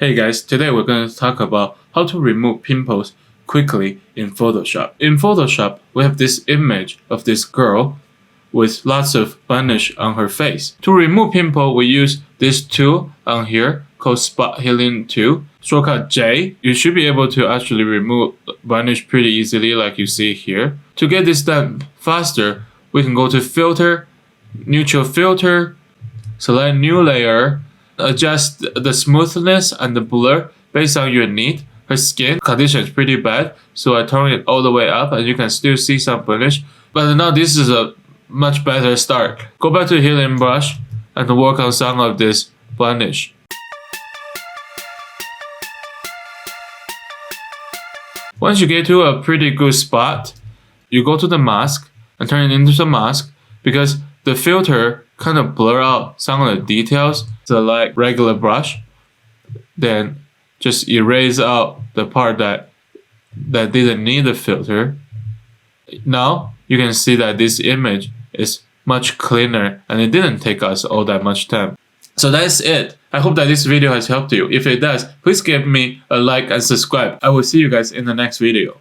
Hey guys, today we're going to talk about how to remove pimples quickly in Photoshop. In Photoshop, we have this image of this girl with lots of blemish on her face. To remove pimple, we use this tool on here called Spot Healing Tool, shortcut J. You should be able to actually remove blemish pretty easily like you see here. To get this done faster, we can go to Filter, Neutral Filter, select New Layer, adjust the smoothness and the blur based on your need. Her skin condition is pretty bad, so I turn it all the way up and you can still see some blemish. But now this is a much better start. Go back to healing brush and work on some of this blemish. Once you get to a pretty good spot, you go to the mask and turn it into the mask because the filter kind of blur out some of the details. So like regular brush, then just erase out the part that didn't need the filter. Now you can see that this image is much cleaner and it didn't take us all that much time. So that's it. I hope that this video has helped you. If it does, please give me a like and subscribe. I will see you guys in the next video.